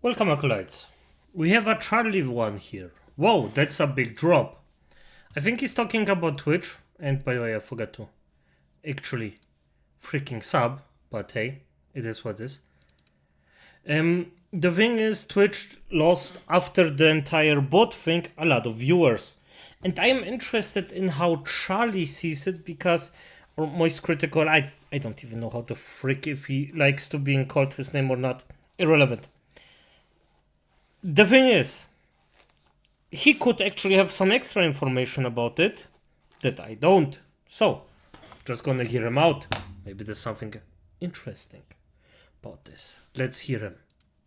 Welcome, acolytes. We have a Charlie one here. Whoa, that's a big drop. I think he's talking about Twitch, and by the way, I forgot to actually freaking sub, but hey, it is what it is. The thing is, Twitch lost after the entire bot thing a lot of viewers. And I am interested in how Charlie sees it because, or most critical, I don't even know how to frick if he likes to being called his name or not. Irrelevant. The thing is, he could actually have some extra information about it that I don't. So, just gonna hear him out. Maybe there's something interesting about this. Let's hear him.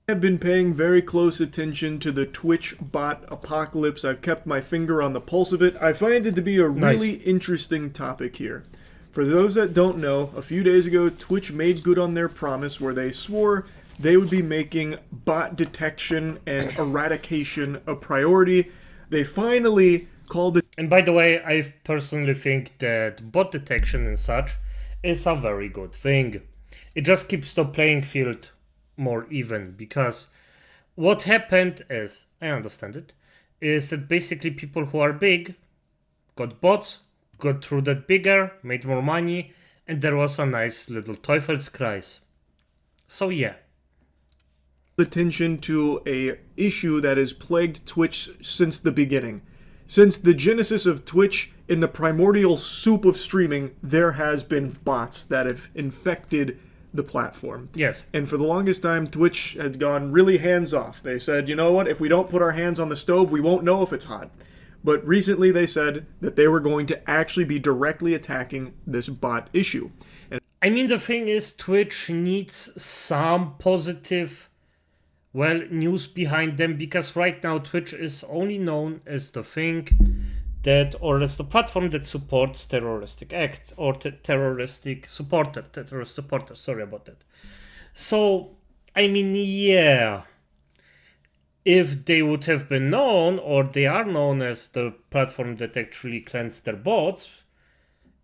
I've been paying very close attention to the Twitch bot apocalypse. I've kept my finger on the pulse of it. I find it to be a really interesting topic here. For those that don't know, a few days ago, Twitch made good on their promise where they swore they would be making bot detection and eradication a priority. They finally called it. And by the way, I personally think that bot detection and such is a very good thing. It just keeps the playing field more even, because what happened is, I understand it, is that basically people who are big got bots, got through that bigger, made more money, and there was a nice little Teufelskreis. So yeah. Attention to a issue that has plagued Twitch since the beginning. Since the genesis of Twitch, in the primordial soup of streaming, there has been bots that have infected the platform. Yes. And for the longest time, Twitch had gone really hands-off. They said, you know what, if we don't put our hands on the stove, we won't know if it's hot. But recently they said that they were going to actually be directly attacking this bot issue. And I mean, the thing is, Twitch needs some positive, news behind them, because right now Twitch is only known as the thing that, or as the platform that supports terroristic acts, or terrorist supporters, sorry about that. So, I mean, yeah, if they would have been known, or they are known as the platform that actually cleansed their bots,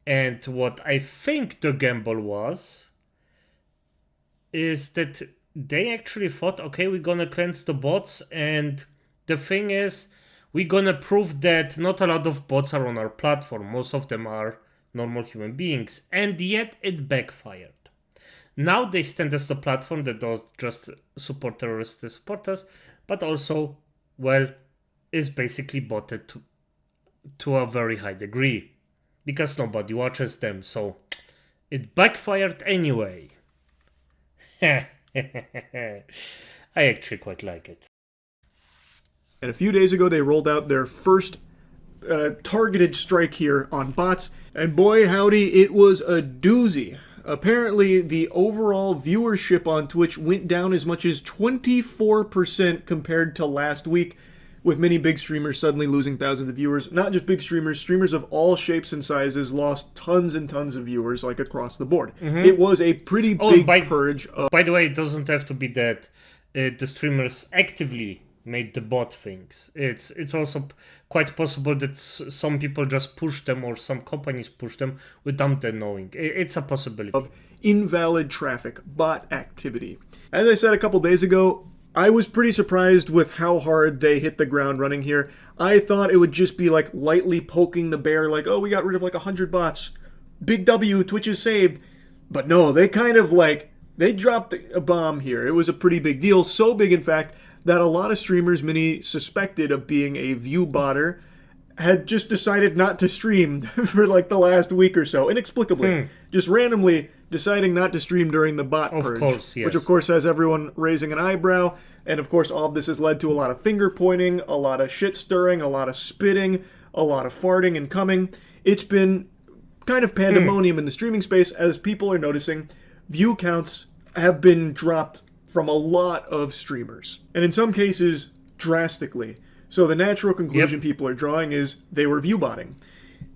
and what I think the gamble was, is that they actually thought, okay, we're gonna cleanse the bots, and the thing is, we're gonna prove that not a lot of bots are on our platform. Most of them are normal human beings, and yet it backfired. Now they stand as the platform that does just support terrorist supporters, but also, is basically botted to a very high degree, because nobody watches them, so it backfired anyway. I actually quite like it. And a few days ago, they rolled out their first targeted strike here on bots. And boy, howdy, it was a doozy. Apparently, the overall viewership on Twitch went down as much as 24% compared to last week, with many big streamers suddenly losing thousands of viewers. Not just big streamers, streamers of all shapes and sizes lost tons and tons of viewers, like across the board. It was a pretty big purge. By the way, it doesn't have to be that the streamers actively made the bot things. It's also quite possible that some people just push them, or some companies push them without them knowing. It's a possibility. Of invalid traffic, bot activity. As I said a couple days ago, I was pretty surprised with how hard they hit the ground running here. I thought it would just be like lightly poking the bear, like, oh, we got rid of like 100 bots. Big W, Twitch is saved. But no, they kind of they dropped a bomb here. It was a pretty big deal. So big, in fact, that a lot of streamers, many suspected of being a view botter, had just decided not to stream for like the last week or so, inexplicably. Just randomly deciding not to stream during the bot purge. Of course, yes. Which of course has everyone raising an eyebrow, and of course all of this has led to a lot of finger pointing, a lot of shit stirring, a lot of spitting, a lot of farting and coming. It's been kind of pandemonium in the streaming space, as people are noticing view counts have been dropped from a lot of streamers, and in some cases drastically. So the natural conclusion people are drawing is they were view botting.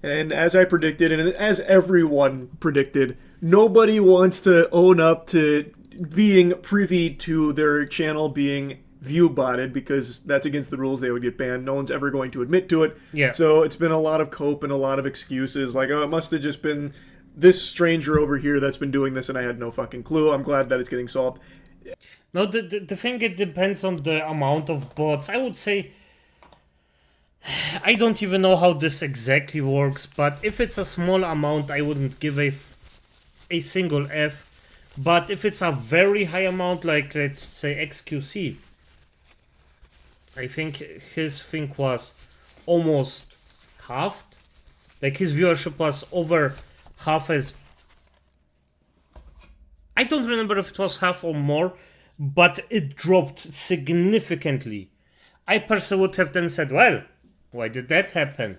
And as I predicted, and as everyone predicted, nobody wants to own up to being privy to their channel being view botted, because that's against the rules. They would get banned. No one's ever going to admit to it. Yeah. So it's been a lot of cope and a lot of excuses, like, oh, it must have just been this stranger over here that's been doing this and I had no fucking clue. I'm glad that it's getting solved. No, the thing, it depends on the amount of bots. I would say, I don't even know how this exactly works, but if it's a small amount, I wouldn't give a single F. But if it's a very high amount, like let's say XQC, I think his thing was almost halved. Like his viewership was over half as... I don't remember if it was half or more, but it dropped significantly. I personally would have then said, well, why did that happen?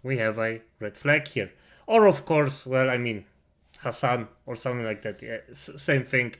We have a red flag here. Or of course, well, I mean, Hassan or something like that. Yeah, same thing.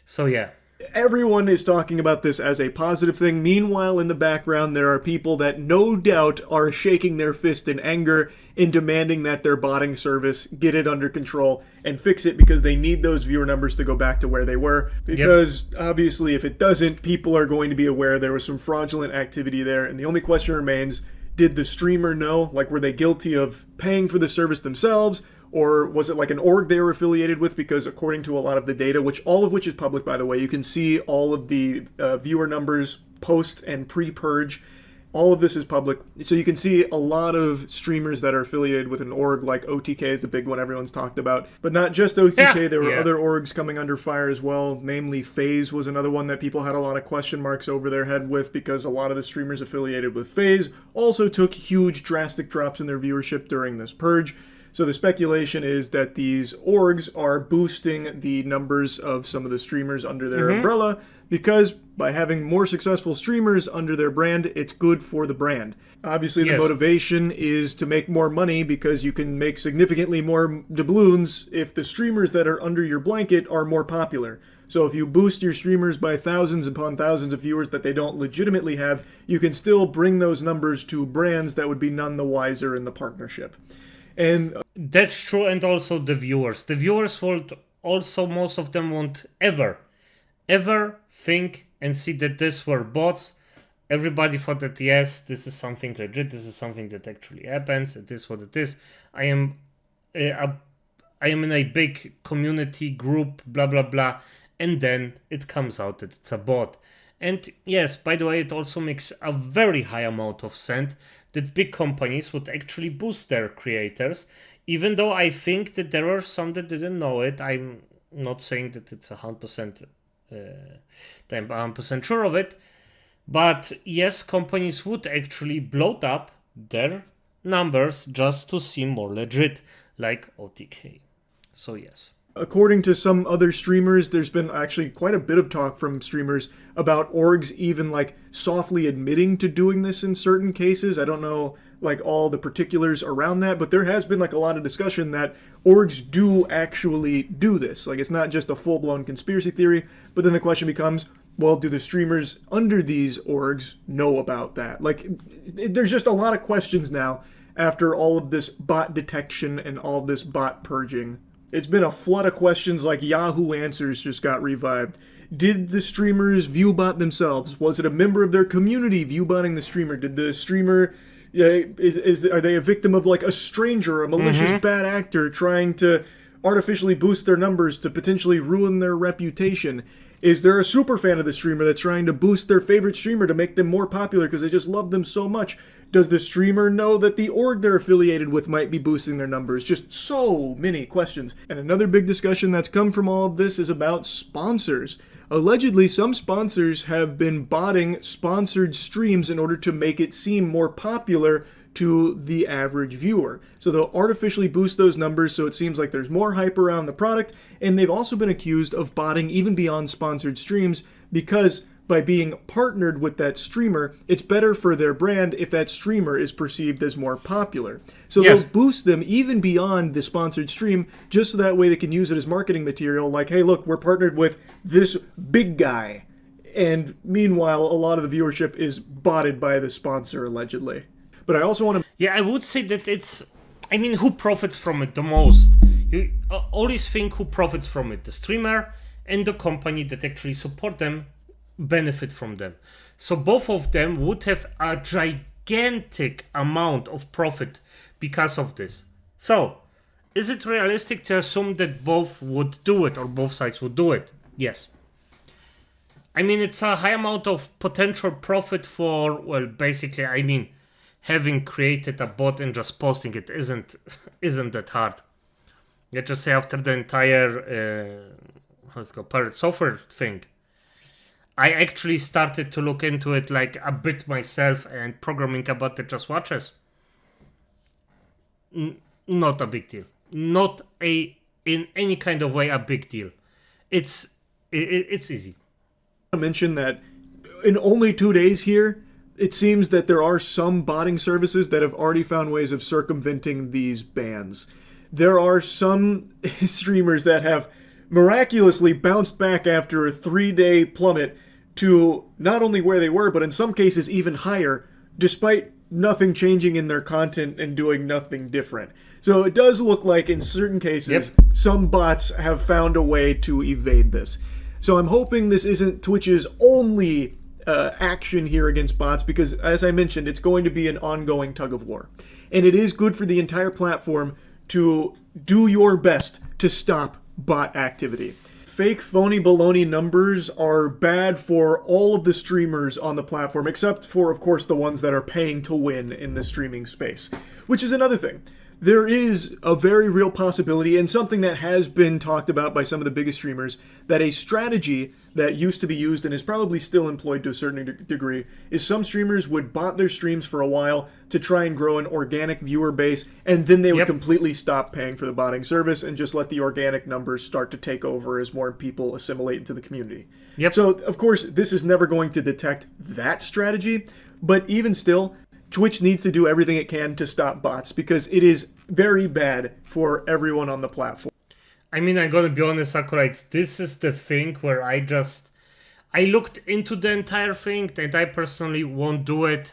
So yeah. Everyone is talking about this as a positive thing. Meanwhile, in the background, there are people that no doubt are shaking their fist in anger in demanding that their botting service get it under control and fix it because they need those viewer numbers to go back to where they were. Because obviously, if it doesn't, people are going to be aware there was some fraudulent activity there. And the only question remains, did the streamer know? Like, were they guilty of paying for the service themselves? Or was it like an org they were affiliated with? Because according to a lot of the data, all of which is public, by the way, you can see all of the viewer numbers post and pre-purge. All of this is public. So you can see a lot of streamers that are affiliated with an org, like OTK is the big one everyone's talked about. But not just OTK, there were other orgs coming under fire as well. Namely, FaZe was another one that people had a lot of question marks over their head with because a lot of the streamers affiliated with FaZe also took huge drastic drops in their viewership during this purge. So the speculation is that these orgs are boosting the numbers of some of the streamers under their umbrella because by having more successful streamers under their brand, it's good for the brand. Obviously, the motivation is to make more money because you can make significantly more doubloons if the streamers that are under your blanket are more popular. So if you boost your streamers by thousands upon thousands of viewers that they don't legitimately have, you can still bring those numbers to brands that would be none the wiser in the partnership. And that's true, and also the viewers. The viewers will also, most of them won't ever think and see that this were bots. Everybody thought that yes, this is something legit, this is something that actually happens, it is what it is. I am in a big community group, blah blah blah, and then it comes out that it's a bot. And yes, by the way, it also makes a very high amount of sense that big companies would actually boost their creators, even though I think that there are some that didn't know it. I'm not saying that it's 100%, I'm 100% sure of it, but yes, companies would actually bloat up their numbers just to seem more legit, like OTK. So yes. According to some other streamers, there's been actually quite a bit of talk from streamers about orgs even like softly admitting to doing this in certain cases. I don't know like all the particulars around that, but there has been like a lot of discussion that orgs do actually do this. Like it's not just a full-blown conspiracy theory, but then the question becomes, well, do the streamers under these orgs know about that? Like there's just a lot of questions now after all of this bot detection and all of this bot purging. It's been a flood of questions like Yahoo Answers just got revived. Did the streamers viewbot themselves? Was it a member of their community viewbotting the streamer? Did the streamer, are they a victim of like a stranger, a malicious bad actor trying to artificially boost their numbers to potentially ruin their reputation? Is there a super fan of the streamer that's trying to boost their favorite streamer to make them more popular because they just love them so much? Does the streamer know that the org they're affiliated with might be boosting their numbers? Just so many questions. And another big discussion that's come from all of this is about sponsors. Allegedly, some sponsors have been botting sponsored streams in order to make it seem more popular to the average viewer. So they'll artificially boost those numbers so it seems like there's more hype around the product, and they've also been accused of botting even beyond sponsored streams because by being partnered with that streamer, it's better for their brand if that streamer is perceived as more popular. So they'll boost them even beyond the sponsored stream just so that way they can use it as marketing material like, hey, look, we're partnered with this big guy. And meanwhile, a lot of the viewership is botted by the sponsor, allegedly. But I also want to... Yeah, I would say that it's... I mean, who profits from it the most? You always think who profits from it. The streamer and the company that actually support them benefit from them. So both of them would have a gigantic amount of profit because of this. So, is it realistic to assume that both would do it or both sides would do it? Yes. I mean, it's a high amount of potential profit for, well, basically, I mean, having created a bot and just posting it isn't that hard. Let's just say after the entire how's it called, pirate software thing, I actually started to look into it like a bit myself, and programming a bot that just watches. Not a big deal. Not in any kind of way a big deal. It's easy. I mention that in only 2 days here, it seems that there are some botting services that have already found ways of circumventing these bans. There are some streamers that have miraculously bounced back after a 3-day plummet to not only where they were, but in some cases even higher, despite nothing changing in their content and doing nothing different. So it does look like in certain cases, some bots have found a way to evade this. So I'm hoping this isn't Twitch's only action here against bots, because as I mentioned, it's going to be an ongoing tug of war. And it is good for the entire platform to do your best to stop bot activity. Fake, phony, baloney numbers are bad for all of the streamers on the platform, except for, of course, the ones that are paying to win in the streaming space. Which is another thing. There is a very real possibility, and something that has been talked about by some of the biggest streamers, that a strategy that used to be used and is probably still employed to a certain degree is some streamers would bot their streams for a while to try and grow an organic viewer base, and then they would completely stop paying for the botting service and just let the organic numbers start to take over as more people assimilate into the community. So, of course, this is never going to detect that strategy, but even still, Twitch needs to do everything it can to stop bots, because it is very bad for everyone on the platform. I mean, I'm gonna be honest, Acolytes, this is the thing where I looked into the entire thing, and I personally won't do it,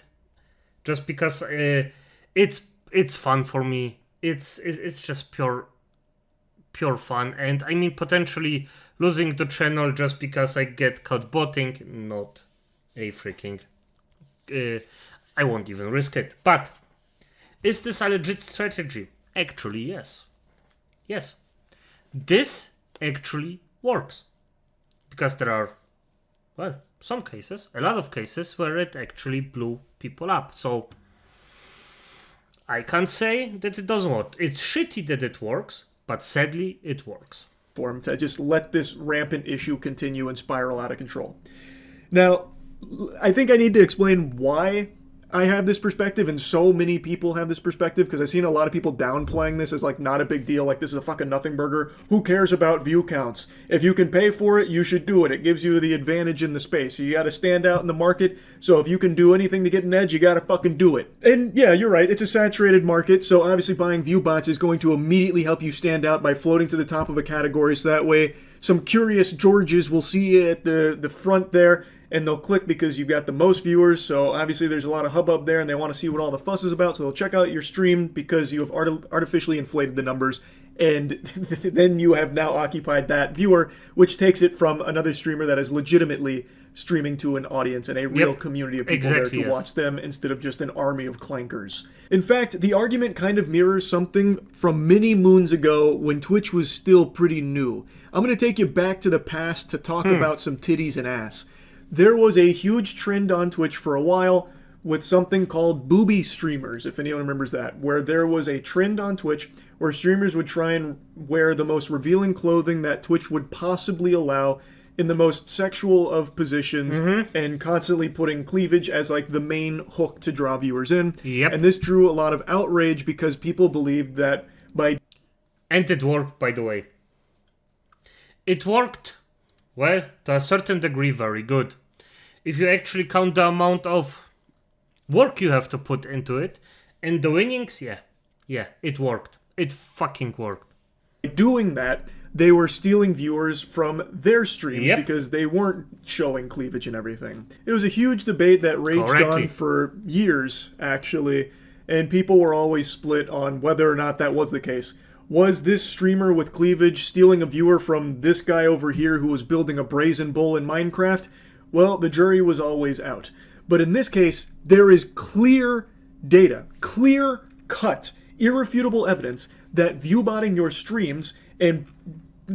just because it's fun for me. It's just pure fun, and I mean, potentially losing the channel just because I get caught botting, not a freaking... I won't even risk it. But is this a legit strategy? Actually, yes. Yes. This actually works. Because there are, well, some cases, a lot of cases where it actually blew people up. So I can't say that it doesn't work. It's shitty that it works, but sadly it works. For him to just let this rampant issue continue and spiral out of control. Now, I think I need to explain why I have this perspective, and so many people have this perspective, because I've seen a lot of people downplaying this as like not a big deal, like this is a fucking nothing burger. Who cares about view counts? If you can pay for it, you should do it. It gives you the advantage in the space. You gotta stand out in the market, so if you can do anything to get an edge, you gotta fucking do it. And yeah, you're right, it's a saturated market, so obviously buying view bots is going to immediately help you stand out by floating to the top of a category, so that way some curious Georges will see you at the front there, and they'll click because you've got the most viewers, so obviously there's a lot of hubbub there, and they want to see what all the fuss is about, so they'll check out your stream because you have artificially inflated the numbers, and then you have now occupied that viewer, which takes it from another streamer that is legitimately streaming to an audience and a real community of people there to watch them, instead of just an army of clankers. In fact, the argument kind of mirrors something from many moons ago when Twitch was still pretty new. I'm going to take you back to the past to talk about some titties and ass. There was a huge trend on Twitch for a while with something called booby streamers, if anyone remembers that, where there was a trend on Twitch where streamers would try and wear the most revealing clothing that Twitch would possibly allow in the most sexual of positions, and constantly putting cleavage as like the main hook to draw viewers in. And this drew a lot of outrage because people believed that by... And it worked, by the way. It worked, well, to a certain degree, very good. If you actually count the amount of work you have to put into it, and the winnings, yeah, it worked. It fucking worked. Doing that, they were stealing viewers from their streams because they weren't showing cleavage and everything. It was a huge debate that raged on for years, actually, and people were always split on whether or not that was the case. Was this streamer with cleavage stealing a viewer from this guy over here who was building a brazen bull in Minecraft? Well, the jury was always out. But in this case, there is clear data, clear-cut, irrefutable evidence that viewbotting your streams and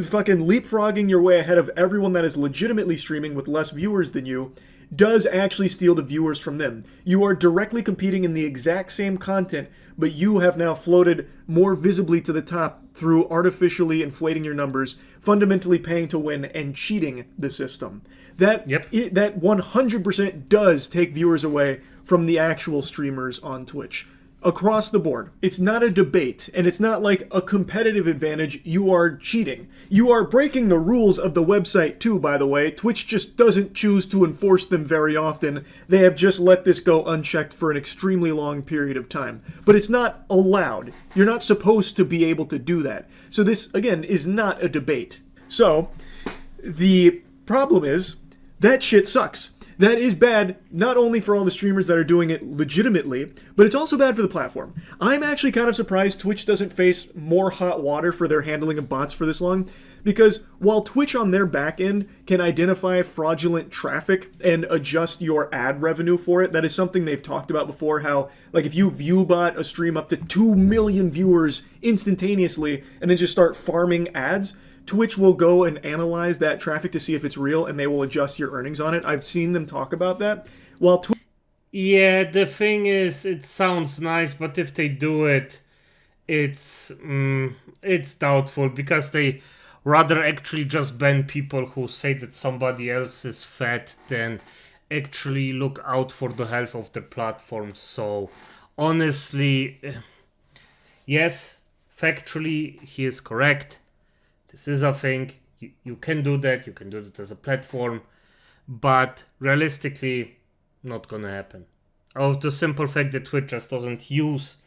fucking leapfrogging your way ahead of everyone that is legitimately streaming with less viewers than you does actually steal the viewers from them. You are directly competing in the exact same content, but you have now floated more visibly to the top through artificially inflating your numbers, fundamentally paying to win, and cheating the system. That 100% does take viewers away from the actual streamers on Twitch. Across the board. It's not a debate, and it's not like a competitive advantage. You are cheating. You are breaking the rules of the website too, by the way. Twitch just doesn't choose to enforce them very often. They have just let this go unchecked for an extremely long period of time. But it's not allowed. You're not supposed to be able to do that. So this, again, is not a debate. So, the problem is, that shit sucks. That is bad, not only for all the streamers that are doing it legitimately, but it's also bad for the platform. I'm actually kind of surprised Twitch doesn't face more hot water for their handling of bots for this long, because while Twitch on their back end can identify fraudulent traffic and adjust your ad revenue for it, that is something they've talked about before, how, like, if you viewbot a stream up to 2 million viewers instantaneously and then just start farming ads, Twitch will go and analyze that traffic to see if it's real, and they will adjust your earnings on it. I've seen them talk about that. While Yeah, the thing is, it sounds nice, but if they do it, it's doubtful, because they rather actually just ban people who say that somebody else is fat than actually look out for the health of the platform. So, honestly, yes, factually, he is correct. This is a thing. You can do that. You can do that as a platform. But realistically, not gonna happen. Of the simple fact that Twitch just doesn't use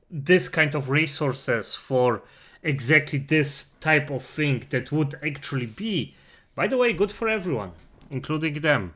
this kind of resources for exactly this type of thing that would actually be, by the way, good for everyone, including them.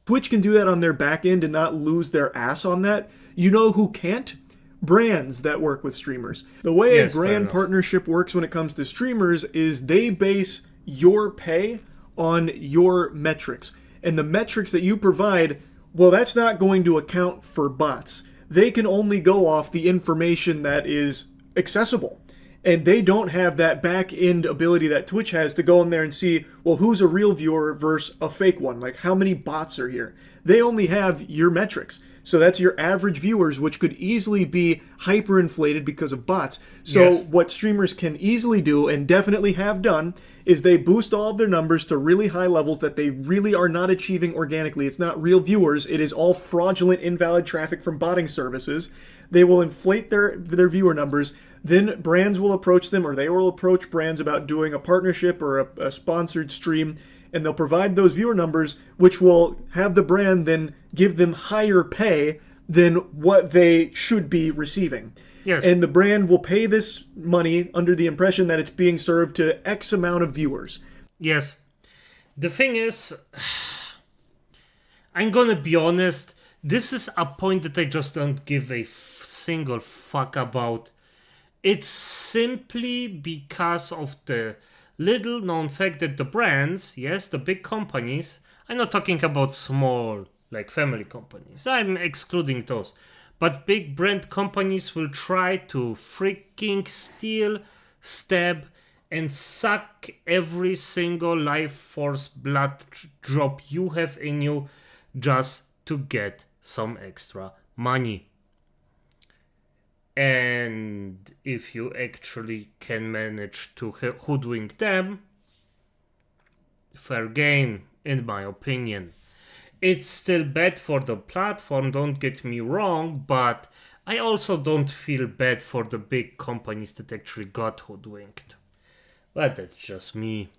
Twitch can do that on their back end and not lose their ass on that. You know who can't? Brands that work with streamers. The way a brand partnership works when it comes to streamers is they base your pay on your metrics. And the metrics that you provide, well, that's not going to account for bots. They can only go off the information that is accessible. And they don't have that back end ability that Twitch has to go in there and see, well, who's a real viewer versus a fake one? Like, how many bots are here? They only have your metrics. So that's your average viewers, which could easily be hyperinflated because of bots. So what streamers can easily do, and definitely have done, is they boost all of their numbers to really high levels that they really are not achieving organically. It's not real viewers. It is all fraudulent, invalid traffic from botting services. They will inflate their viewer numbers. Then brands will approach them, or they will approach brands about doing a partnership or a sponsored stream, and they'll provide those viewer numbers, which will have the brand then give them higher pay than what they should be receiving. Yes. And the brand will pay this money under the impression that it's being served to X amount of viewers. Yes. The thing is, I'm gonna be honest, this is a point that I just don't give a single fuck about. It's simply because of the little known fact that the brands, yes, the big companies, I'm not talking about small, like family companies, I'm excluding those, but big brand companies will try to freaking steal, stab, and suck every single life force blood drop you have in you just to get some extra money. And if you actually can manage to hoodwink them, fair game, in my opinion. It's still bad for the platform, don't get me wrong, but I also don't feel bad for the big companies that actually got hoodwinked. But that's just me.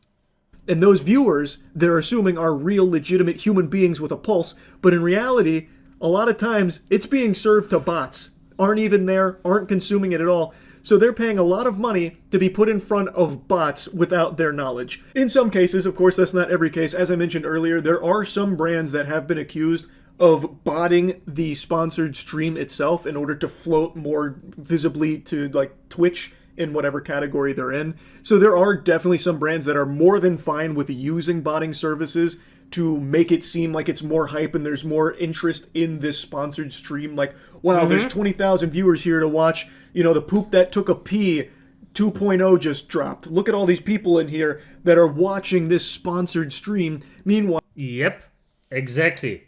And those viewers, they're assuming, are real, legitimate human beings with a pulse, but in reality, a lot of times, it's being served to bots. Aren't even there, aren't consuming it at all. So they're paying a lot of money to be put in front of bots without their knowledge. In some cases, of course, that's not every case. As I mentioned earlier, there are some brands that have been accused of botting the sponsored stream itself in order to float more visibly to, like, Twitch in whatever category they're in. So there are definitely some brands that are more than fine with using botting services to make it seem like it's more hype and there's more interest in this sponsored stream. Like, wow, there's 20,000 viewers here to watch, you know, the poop that took a pee 2.0 just dropped. Look at all these people in here that are watching this sponsored stream. Meanwhile, Yep, exactly.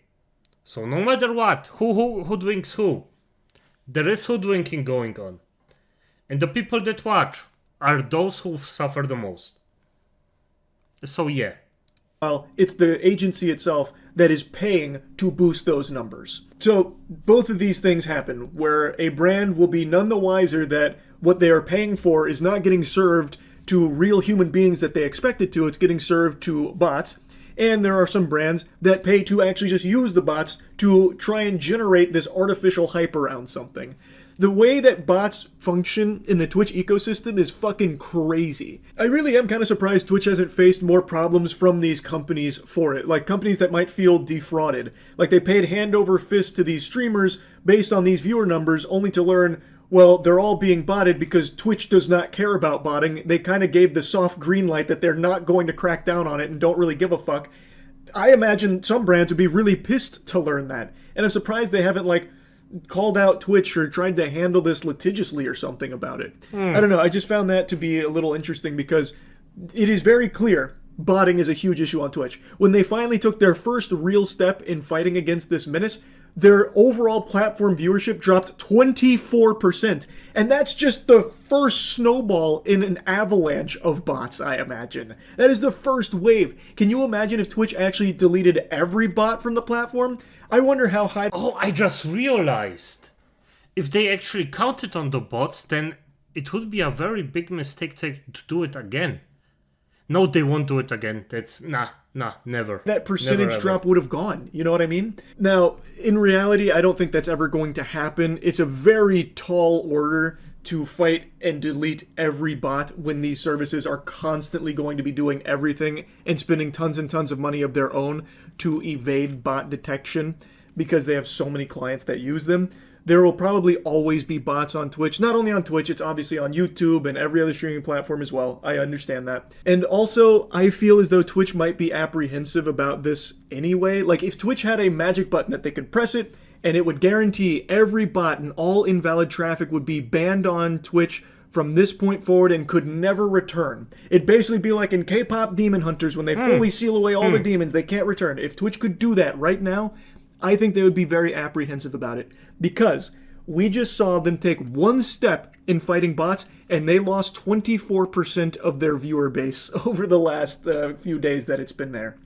So no matter what, who hoodwinks who, there is hoodwinking going on. And the people that watch are those who suffer the most. So yeah. it's the agency itself that is paying to boost those numbers. So both of these things happen, where a brand will be none the wiser that what they are paying for is not getting served to real human beings that they expect it to. It's getting served to bots. And there are some brands that pay to actually just use the bots to try and generate this artificial hype around something. The way that bots function in the Twitch ecosystem is fucking crazy. I really am kind of surprised Twitch hasn't faced more problems from these companies for it. Like companies that might feel defrauded. Like they paid hand over fist to these streamers based on these viewer numbers only to learn, well, they're all being botted because Twitch does not care about botting. They kind of gave the soft green light that they're not going to crack down on it and don't really give a fuck. I imagine some brands would be really pissed to learn that. And I'm surprised they haven't, like, called out Twitch or tried to handle this litigiously or something about it. I don't know. I just found that to be a little interesting because it is very clear botting is a huge issue on Twitch. When they finally took their first real step in fighting against this menace, their overall platform viewership dropped 24%. And that's just the first snowball in an avalanche of bots, I imagine. That is the first wave. Can you imagine if Twitch actually deleted every bot from the platform? I wonder how high... Oh, I just realized. If they actually counted on the bots, then it would be a very big mistake to do it again. No, they won't do it again. That's... Nah, never. That percentage Never, drop would have gone. You know what I mean? Now, in reality, I don't think that's ever going to happen. It's a very tall order to fight and delete every bot when these services are constantly going to be doing everything and spending tons and tons of money of their own to evade bot detection because they have so many clients that use them. There will probably always be bots on Twitch. Not only on Twitch, it's obviously on YouTube and every other streaming platform as well. I understand that. And also, I feel as though Twitch might be apprehensive about this anyway. Like, if Twitch had a magic button that they could press it, and it would guarantee every bot and all invalid traffic would be banned on Twitch from this point forward and could never return. It'd basically be like in K-pop Demon Hunters when they fully seal away all the demons. They can't return. If Twitch could do that right now, I think they would be very apprehensive about it. Because we just saw them take one step in fighting bots and they lost 24% of their viewer base over the last few days that it's been there.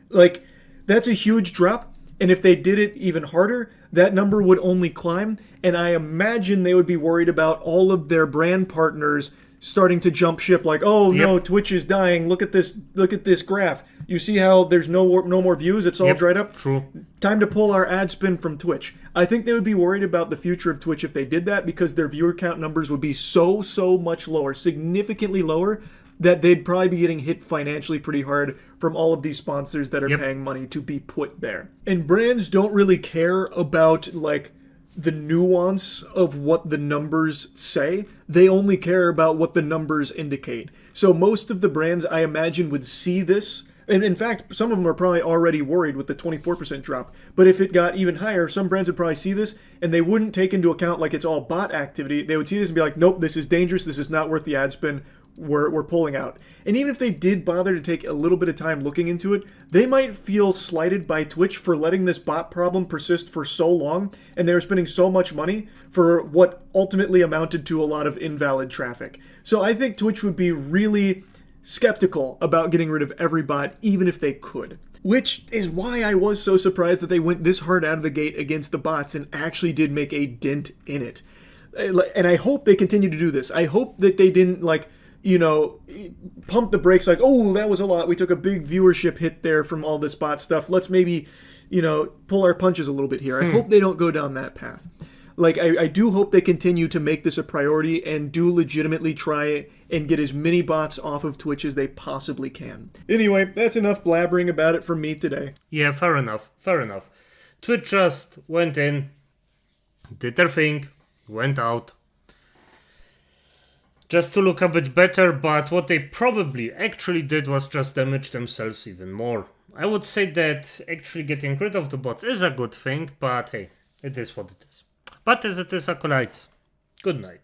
Like, that's a huge drop. And if they did it even harder, that number would only climb. And I imagine they would be worried about all of their brand partners starting to jump ship. Like, oh no, Twitch is dying. Look at this graph. You see how there's no more views? It's all dried up. True. Time to pull our ad spend from Twitch. I think they would be worried about the future of Twitch if they did that because their viewer count numbers would be so much lower, significantly lower, that they'd probably be getting hit financially pretty hard from all of these sponsors that are paying money to be put there. And brands don't really care about, like, the nuance of what the numbers say. They only care about what the numbers indicate. So most of the brands, I imagine, would see this. And in fact, some of them are probably already worried with the 24% drop. But if it got even higher, some brands would probably see this and they wouldn't take into account like it's all bot activity. They would see this and be like, nope, this is dangerous. This is not worth the ad spend. We're pulling out. And even if they did bother to take a little bit of time looking into it, they might feel slighted by Twitch for letting this bot problem persist for so long, and they were spending so much money for what ultimately amounted to a lot of invalid traffic. So I think Twitch would be really skeptical about getting rid of every bot, even if they could. Which is why I was so surprised that they went this hard out of the gate against the bots and actually did make a dent in it. And I hope they continue to do this. I hope that they didn't, like, you know, pump the brakes like, oh, that was a lot. We took a big viewership hit there from all this bot stuff. Let's maybe, you know, pull our punches a little bit here. I hope they don't go down that path. Like, I do hope they continue to make this a priority and do legitimately try and get as many bots off of Twitch as they possibly can. Anyway, that's enough blabbering about it from me today. Yeah, fair enough. Twitch just went in, did their thing, went out. Just to look a bit better, but what they probably actually did was just damage themselves even more. I would say that actually getting rid of the bots is a good thing, but hey, it is what it is. But as it is, acolytes, good night.